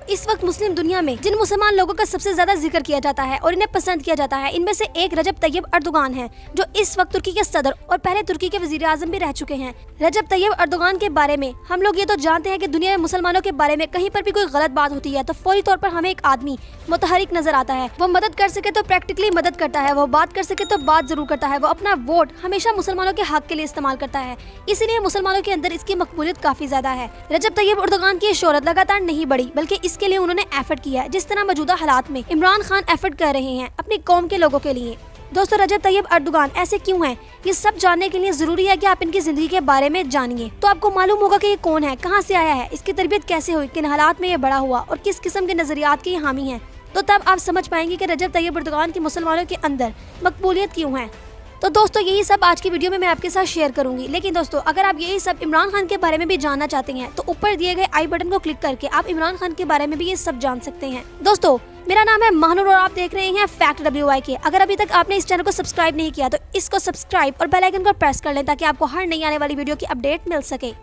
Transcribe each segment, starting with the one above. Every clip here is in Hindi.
इस वक्त मुस्लिम दुनिया में जिन मुसलमान लोगों का सबसे ज्यादा जिक्र किया जाता है और इन्हें पसंद किया जाता है, इनमें से एक रजब तैयब अर्दोगान है, जो इस वक्त तुर्की के सदर और पहले तुर्की के वजीर आजम भी रह चुके हैं। रजब तैयब अर्दोगान के बारे में हम लोग ये तो जानते हैं कि दुनिया में मुसलमानों के बारे में कहीं पर भी कोई गलत बात होती है तो फौरी तौर पर हमें एक आदमी मुतहरिक नजर आता है। वो मदद कर सके तो प्रैक्टिकली मदद करता है, वो बात कर सके तो बात जरूर करता है, वो अपना वोट हमेशा मुसलमानों के हक के लिए इस्तेमाल करता है। इसीलिए मुसलमानों के अंदर इसकी मकबूलियत काफी ज्यादा है। रजब तैयब अर्दोगान की शोहरत लगातार नहीं बढ़ी, बल्कि इसके लिए उन्होंने एफर्ट किया है, जिस तरह मौजूदा हालात में इमरान खान एफर्ट कर रहे हैं अपनी कौम के लोगों के लिए। दोस्तों, रजब तैयब अर्दोगान ऐसे क्यों हैं, ये सब जानने के लिए जरूरी है कि आप इनकी जिंदगी के बारे में जानिए। तो आपको मालूम होगा कि ये कौन है, कहाँ से आया है, इसकी तरबियत कैसे हुई, किन हालात में ये बड़ा हुआ और किस किस्म के नजरियात के हामी है। तो तब आप समझ पाएंगे कि रजब तैयब अर्दोगान की मुसलमानों के अंदर मकबूलियत क्यों है। तो दोस्तों, यही सब आज की वीडियो में मैं आपके साथ शेयर करूंगी। लेकिन दोस्तों, अगर आप यही सब इमरान खान के बारे में भी जानना चाहते हैं तो ऊपर दिए गए आई बटन को क्लिक करके आप इमरान खान के बारे में भी ये सब जान सकते हैं। दोस्तों, मेरा नाम है महानूर और आप देख रहे हैं फैक्ट WY। अगर अभी तक आपने इस चैनल को सब्सक्राइब नहीं किया तो इसको सब्सक्राइब और बेल आइकन को प्रेस कर लें ताकि आपको हर नई आने वाली वीडियो की अपडेट मिल सके।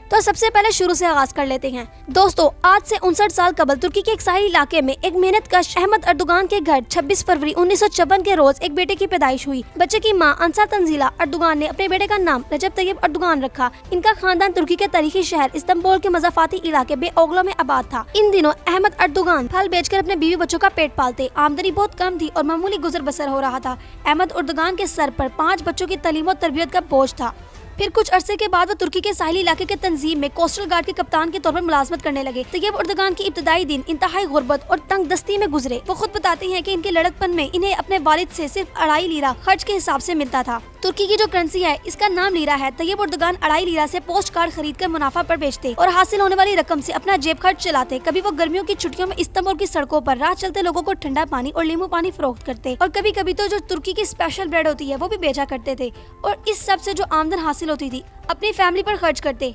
तो सबसे पहले शुरू से आगाज कर लेते हैं। दोस्तों, आज से 59 साल कबल तुर्की के एक साहिली इलाके में एक मेहनतकश अहमद अर्दोगान के घर 26 फरवरी 1956 के रोज एक बेटे की पैदाइश हुई। बच्चे की मां अंसार तंजीला अर्दोगान ने अपने बेटे का नाम रजब तैयब अर्दोगान रखा। इनका खानदान तुर्की के तारीखी शहर इस्तांबुल के मजाफाती इलाके बेओगलो में आबाद था। इन दिनों अहमद अर्दोगान फल बेचकर अपने बीवी बच्चों का पेट पालते। आमदनी बहुत कम थी और मामूली गुजर बसर हो रहा था। अहमद अर्दोगान के सर पर 5 बच्चों की तालीम और तरबियत का बोझ था। फिर कुछ अरसे के बाद वो तुर्की के साहिली इलाके के तंजीम में कोस्टल गार्ड के कप्तान के तौर पर मुलाजमत करने लगे। तैयब अर्दोगान की इब्तदाई दिन इंतहाई गुर्बत और तंग दस्ती में गुजरे। वो खुद बताते हैं कि इनके लड़कपन में इन्हें अपने वालिद से सिर्फ 2.5 लीरा खर्च के हिसाब से मिलता था। तुर्की की जो करेंसी है इसका नाम लीरा है। तैयब अर्दोगान 2.5 लीरा से पोस्ट कार्ड खरीद कर मुनाफा पर बेचते और हासिल होने वाली रकम से अपना जेब खर्च चलाते। कभी वो गर्मियों की छुट्टियों में इस्तांबुल की सड़कों पर राह चलते लोगों को ठंडा पानी और नींबू पानी फरोख्त करते और कभी कभी तो जो तुर्की की स्पेशल ब्रेड होती है वो भी बेचा करते थे। और इस सब से जो आमदन हासिल होती थी अपनी फैमिली पर खर्च करते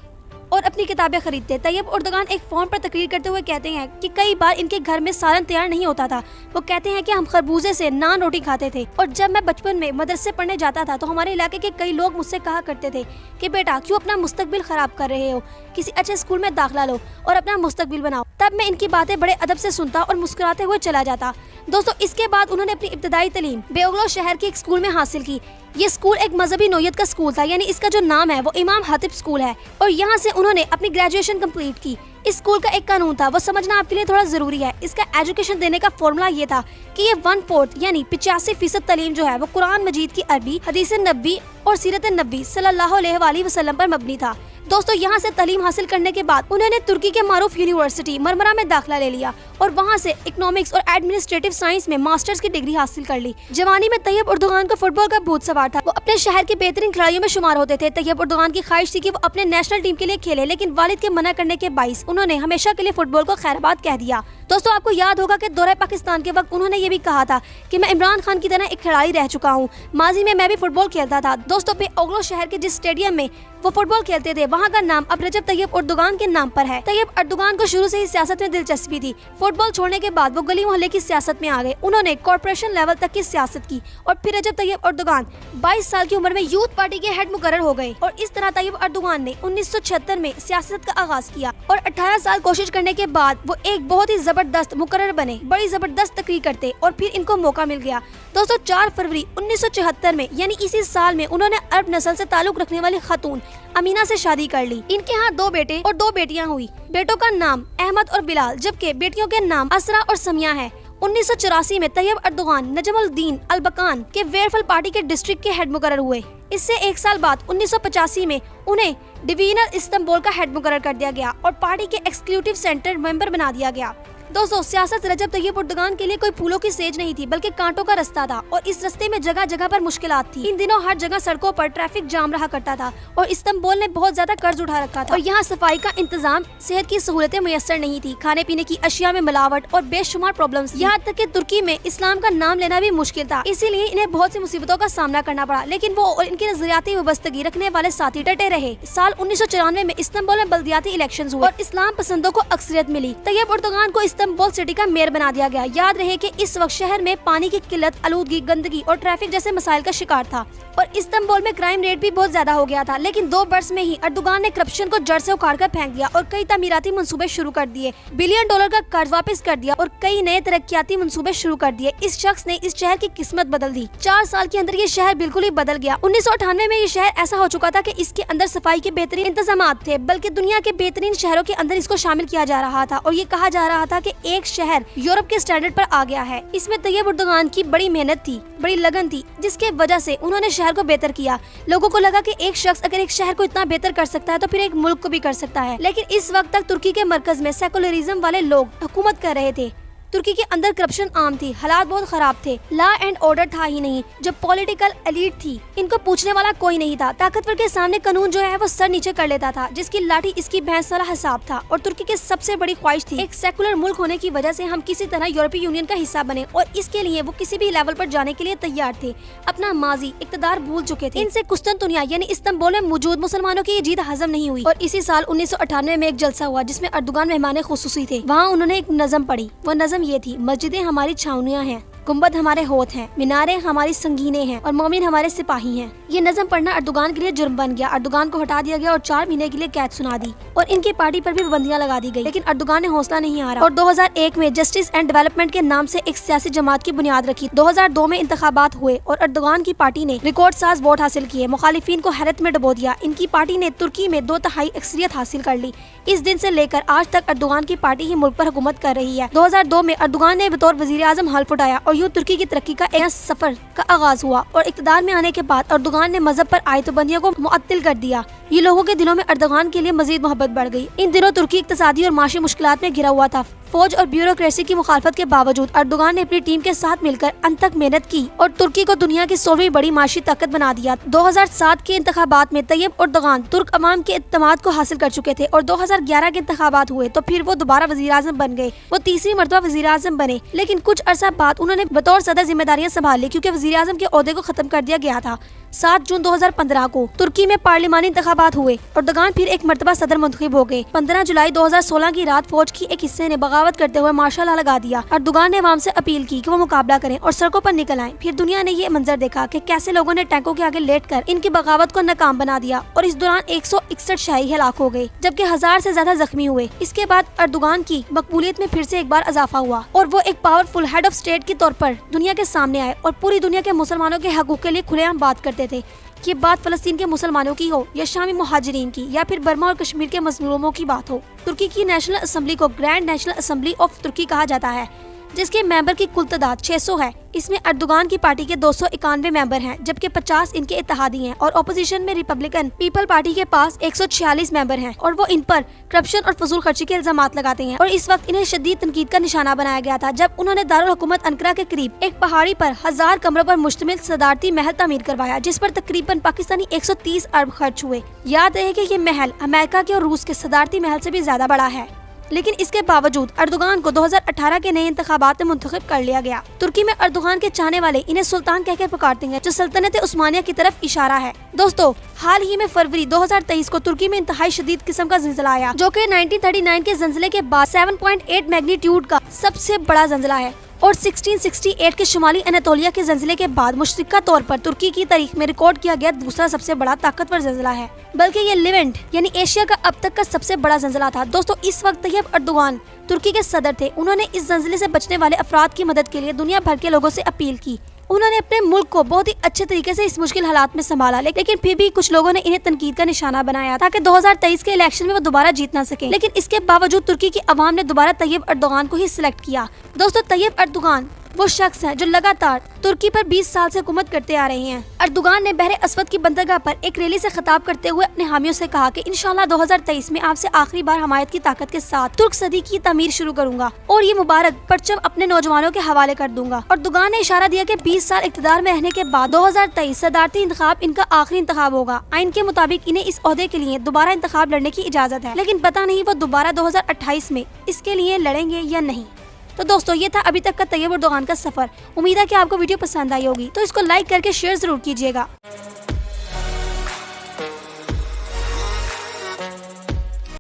और अपनी किताबें खरीदते। तैयब अर्दोगान एक फोन पर तकरीर करते हुए कहते हैं कि कई बार इनके घर में सालन तैयार नहीं होता था। वो कहते हैं कि हम खरबूजे से नान रोटी खाते थे और जब मैं बचपन में मदरसे पढ़ने जाता था तो हमारे इलाके के कई लोग मुझसे कहा करते थे कि बेटा क्यों अपना मुस्तकबिल खराब कर रहे हो, किसी अच्छे स्कूल में दाखिला लो और अपना मुस्तकबिल बनाओ। तब मैं इनकी बातें बड़े अदब से सुनता और मुस्कुराते हुए चला जाता। दोस्तों, इसके बाद उन्होंने अपनी इब्तदाई तालीम बेओगलो शहर के एक स्कूल में हासिल की। ये स्कूल एक मजहबी नोयत का स्कूल था, यानी इसका जो नाम है वो इमाम हातिब स्कूल है और यहाँ से उन्होंने अपनी ग्रेजुएशन कंप्लीट की। इस स्कूल का एक कानून था, वो समझना आपके लिए थोड़ा जरूरी है। इसका एजुकेशन देने का फॉर्मूला ये था कि ये 1/4 यानी 85% तालीम जो है वो कुरान मजीद की अरबी, हदीस नबी और सीरत नबी सल्लल्लाहु अलैहि वसल्लम पर मबनी था। दोस्तों, यहाँ से तालीम हासिल करने के बाद उन्होंने तुर्की के मारूफ यूनिवर्सिटी मरमरा में दाखिला ले लिया और वहाँ से इकोनॉमिक्स और एडमिनिस्ट्रेटिव साइंस में मास्टर्स की डिग्री हासिल कर ली। जवानी में तैयब अर्दोगान को फुटबॉल का भूत सवार था। वो अपने शहर के बेहतरीन खिलाड़ियों में शुमार होते थे। तैयब अर्दोगान की ख्वाहिश थी कि वो अपने नेशनल टीम के लिए खेले, लेकिन वालिद के मना करने के बाइस उन्होंने हमेशा के लिए फुटबॉल को खैराबाद कह दिया। दोस्तों, आपको याद होगा कि दौरे पाकिस्तान के वक्त उन्होंने ये भी कहा था कि मैं इमरान खान की तरह एक खिलाड़ी रह चुका हूँ, माजी में मैं भी फुटबॉल खेलता था। दोस्तों, बेओगलो शहर के जिस स्टेडियम में वो फुटबॉल खेलते थे वहाँ का नाम अब रजब तैयब अर्दोगान के नाम पर है। तैयब अर्दोगान को शुरू से ही सियासत में दिलचस्पी थी। फुटबॉल छोड़ने के बाद वो गली मोहल्ले की सियासत में आ गए। उन्होंने कॉर्पोरेशन लेवल तक की सियासत की और फिर रजब तैयब अर्दोगान 22 साल की उम्र में यूथ पार्टी के हेड मुकर्रर हो गए और इस तरह तैयब अर्दोगान ने 1976 में सियासत का आगाज किया और 18 साल कोशिश करने के बाद वो एक बहुत ही जबरदस्त मुकर्रर बने। बड़ी जबरदस्त तकरीर करते और फिर इनको मौका मिल गया। दोस्तों, 4 फरवरी 1974 में यानी इसी साल में उन्होंने अरब नस्ल से ताल्लुक रखने वाली खातून अमीना से शादी कर ली। इनके यहाँ 2 बेटे और 2 बेटियाँ हुई। बेटों का नाम अहमद और बिलाल, जबकि बेटियों के नाम असरा और समिया है। 1984 में तैयब अर्दोगान नजमुद्दीन अल-बकान के वेरफल पार्टी के डिस्ट्रिक्ट के हेड मुकर्रर हुए। इससे 1 साल बाद 1985 में उन्हें डिवीजनल इस्तांबुल का हेड मुकर्रर कर दिया गया और पार्टी के एक्सिक्यूटिव सेंटर मेंबर बना दिया गया। दोस्तों, सियासत रजब तैयब अर्दोगान के लिए कोई फूलों की सेज नहीं थी, बल्कि कांटों का रास्ता था और इस रास्ते में जगह जगह पर मुश्किलात थी। इन दिनों हर जगह सड़कों पर ट्रैफिक जाम रहा करता था और इस्तांबुल ने बहुत ज्यादा कर्ज उठा रखा था और यहाँ सफाई का इंतजाम, सेहत की सहूलतें मुयस्सर नहीं थी, खाने पीने की अशिया में मिलावट और बेशुमार प्रॉब्लम्स। यहाँ तक कि तुर्की में इस्लाम का नाम लेना भी मुश्किल था। इसीलिए इन्हें बहुत सी मुसीबतों का सामना करना पड़ा, लेकिन वो और इनकी नजरियाती वाबस्तगी रखने वाले साथी डटे रहे। साल 1994 में इस्तांबुल में बल्दियाती इलेक्शन हुए और इस्लाम पसंदों को अक्सरियत मिली। तैयब अर्दोगान को इस इस्तांबुल सिटी का मेयर बना दिया गया। याद रहे कि इस वक्त शहर में पानी की किल्लत, आलूदगी, गंदगी और ट्रैफिक जैसे मसाइल का शिकार था और इस्तांबुल में क्राइम रेट भी बहुत ज्यादा हो गया था। लेकिन 2 वर्ष में ही अर्दोगान ने करप्शन को जड़ से उखाड़ कर फेंक दिया और कई तामीराती मंसूबे शुरू कर दिए, बिलियन डॉलर का कर्ज वापस कर दिया और कई नए तरक्याती मंसूबे शुरू कर दिए। इस शख्स ने इस शहर की किस्मत बदल दी। 4 साल के अंदर ये शहर बिल्कुल ही बदल गया। 1998 में ये शहर ऐसा हो चुका था कि इसके अंदर सफाई के बेहतरीन इंतजाम थे, बल्कि दुनिया के बेहतरीन शहरों के अंदर इसको शामिल किया जा रहा था और ये कहा जा रहा था कि एक शहर यूरोप के स्टैंडर्ड पर आ गया है। इसमें तैयब अर्दोगान की बड़ी मेहनत थी, बड़ी लगन थी, जिसके वजह से उन्होंने शहर को बेहतर किया। लोगों को लगा कि एक शख्स अगर एक शहर को इतना बेहतर कर सकता है तो फिर एक मुल्क को भी कर सकता है। लेकिन इस वक्त तक तुर्की के मरकज में सेकुलरिज्म वाले लोग हुकूमत कर रहे थे। तुर्की के अंदर करप्शन आम थी, हालात बहुत खराब थे, लॉ एंड ऑर्डर था ही नहीं। जब पॉलिटिकल एलीट थी, इनको पूछने वाला कोई नहीं था। ताकतवर के सामने कानून जो है वो सर नीचे कर लेता था, जिसकी लाठी इसकी भैंस वाला हिसाब था। और तुर्की की सबसे बड़ी ख्वाहिश थी एक सेकुलर मुल्क होने की वजह से हम किसी तरह यूरोपीय यूनियन का हिस्सा बने और इसके लिए वो किसी भी लेवल पर जाने के लिए तैयार थे। अपना माजी इक़्तिदार भूल चुके थे। इनसे कुस्तुनतुनिया यानी इस्तांबुल में मौजूद मुसलमानों की ये जीत हजम नहीं हुई और इसी साल 1998 में एक जलसा हुआ जिसमें अर्दोगान मेहमान खुसूसी थे। वहाँ उन्होंने एक नज़म पढ़ी। वो नज़म ये थी, मस्जिदें हमारी छावनियाँ हैं, गुम्बद हमारे होठ हैं, मीनारें हमारी संगीनें हैं और मोमिन हमारे सिपाही हैं। ये नज़म पढ़ना अर्दोगान के लिए जुर्म बन गया। अर्दोगान को हटा दिया गया और 4 महीने के लिए कैद सुना दी और इनकी पार्टी पर भी पाबंदियां लगा दी गई। लेकिन अर्दोगान ने हौसला नहीं हारा और 2001 में जस्टिस एंड डेवलपमेंट के नाम से एक सियासी जमात की बुनियाद रखी। 2002 में इंतखाबात हुए और अर्दोगान की पार्टी ने रिकॉर्ड साज वोट हासिल किए, मुखालिफिन को हैरत में डुबो दिया। इनकी पार्टी ने तुर्की में 2/3 अक्सरियत हासिल कर ली। इस दिन से लेकर आज तक अर्दोगान की पार्टी ही मुल्क पर हुकूमत कर रही है। 2002 में अर्दोगान ने बतौर वजीर आजम हल्फ उठाया और यूं तुर्की की तरक्की का एक सफर का आगाज हुआ और इक़्तिदार में आने के बाद अर्दोगान ने मजहब पर आयत पाबंदियों को मुअत्तिल कर दिया। ये लोगों के दिलों में अर्दोगान के लिए मजीद मोहब्बत बढ़ गई। इन दिनों तुर्की इक़्तिसादी और माशी मुश्किलात में घिरा हुआ था। फौज और ब्यूरोक्रेसी की मुखालफत के बावजूद अर्दोगान ने अपनी टीम के साथ मिलकर अंत तक मेहनत की और तुर्की को दुनिया की 16वीं बड़ी माशी ताकत बना दिया। 2007 के इंतखाबात में तैयब अर्दोगान तुर्क अवाम के इत्तेमाद को हासिल कर चुके थे और 2011 के इंतखाबात हुए तो फिर वो दोबारा वजीर आजम बन गए। वो तीसरी मरतबा वजीर आजम बने, लेकिन कुछ अरसा बाद उन्होंने बतौर सदर जिम्मेदारियां संभाल ली क्योंकि वजीर आजम के ओहदे को खत्म कर दिया गया था। 7 जून 2015 को तुर्की में पार्लिमानी इंतखाबात हुए। अर्दोगान फिर एक मरतबा सदर मुंतखब हो गए। 15 जुलाई 2016 की रात फौज की एक हिस्से ने बगावत करते हुए मार्शल लॉ लगा दिया। अर्दोगान ने अवाम से अपील की कि वो मुकाबला करें और सड़कों पर निकल आएं। फिर दुनिया ने ये मंजर देखा कि कैसे लोगों ने टैंकों के आगे लेटकर इनकी बगावत को नाकाम बना दिया और इस दौरान 161 शहरी हलाक हो गए, जबकि 1000 से ज्यादा जख्मी हुए। इसके बाद अर्दोगान की मकबूलियत में फिर से एक बार इजाफा हुआ और वो एक पावरफुल हेड ऑफ स्टेट के तौर पर दुनिया के सामने आए और पूरी दुनिया के मुसलमानों के हकूक के लिए खुलेआम बात करते थे। ये बात फलस्तीन के मुसलमानों की हो या शामी मुहाजिरीन की या फिर बर्मा और कश्मीर के मजलूमों की बात हो। तुर्की की नेशनल असम्बली को ग्रैंड नेशनल असम्बली ऑफ तुर्की कहा जाता है, जिसके मेंबर की कुल तादाद 600 है। इसमें अर्दोगान की पार्टी के 291 मेंबर हैं, जबकि 50 इनके इत्तेहादी हैं और ऑपोजिशन में रिपब्लिकन पीपल पार्टी के पास 146 मेंबर हैं और वो इन पर करप्शन और फजूल खर्ची के इल्जामात लगाते हैं। और इस वक्त इन्हें शदीद तनकीद का निशाना बनाया गया था जब उन्होंने दारुल हुकूमत अंकारा के करीब एक पहाड़ी पर 1000 कमरों पर मुश्तमिल सदारती महल तामीर करवाया, जिस पर तकरीबन पाकिस्तानी 130 अरब खर्च हुए। याद रहे कि ये महल अमेरिका के और रूस के सदारती महल से भी ज्यादा बड़ा है। लेकिन इसके बावजूद अर्दोगान को 2018 के नए इंतखाबात में मुंतखब कर लिया गया। तुर्की में अर्दोगान के चाहने वाले इन्हें सुल्तान कहकर पुकारते हैं, जो सल्तनत उस्मानिया की तरफ इशारा है। दोस्तों, हाल ही में फरवरी 2023 को तुर्की में इंतहाई शदीद किस्म का ज़िलज़ला आया, जो कि 1939 के ज़िलज़ले के बाद 7.8 मैग्नीट्यूड का सबसे बड़ा ज़िलज़ला है और 1668 के शुमाली अनातोलिया के ज़िलज़ले के बाद मुश्तरका तौर पर तुर्की की तारीख में रिकॉर्ड किया गया दूसरा सबसे बड़ा ताकतवर ज़िलज़ला है, बल्कि ये लिवेंट यानी एशिया का अब तक का सबसे बड़ा ज़िलज़ला था। दोस्तों, इस वक्त तैयब अर्दोगान तुर्की के सदर थे। उन्होंने इस ज़िलज़ले से बचने वाले अफराद की मदद के लिए दुनिया भर के लोगों से अपील की। उन्होंने अपने मुल्क को बहुत ही अच्छे तरीके से इस मुश्किल हालात में संभाला, लेकिन फिर भी कुछ लोगों ने इन्हें तनकीद का निशाना बनाया ताकि 2023 के इलेक्शन में वो दोबारा जीत ना सके। लेकिन इसके बावजूद तुर्की की आवाम ने दोबारा तैयब अर्दोगान को ही सिलेक्ट किया। दोस्तों, तैयब अर्दोगान वो शख्स है जो लगातार तुर्की पर 20 साल से हुकूमत करते आ रहे हैं। अर्दोगान ने बहरे अस्वद की बंदरगाह पर एक रैली से खिताब करते हुए अपने हामियों से कहा कि इंशाल्लाह 2023 में आपसे आखिरी बार हमायत की ताकत के साथ तुर्क सदी की तामीर शुरू करूंगा और ये मुबारक परचम अपने नौजवानों के हवाले कर दूंगा। अर्दोगान ने इशारा दिया कि 20 साल इक़्तिदार में रहने के बाद 2023 सदारती इंतखाब इनका आखिरी इंतखाब होगा। आइन के मुताबिक इन्हें इस ओहदे के लिए दोबारा इंतखाब लड़ने की इजाजत है, लेकिन पता नहीं वो दोबारा 2028 में इसके लिए लड़ेंगे या नहीं। तो दोस्तों, ये था अभी तक का तैयब अर्दोगान का सफर। उम्मीद है कि आपको वीडियो पसंद आई होगी, तो इसको लाइक करके शेयर जरूर कीजिएगा।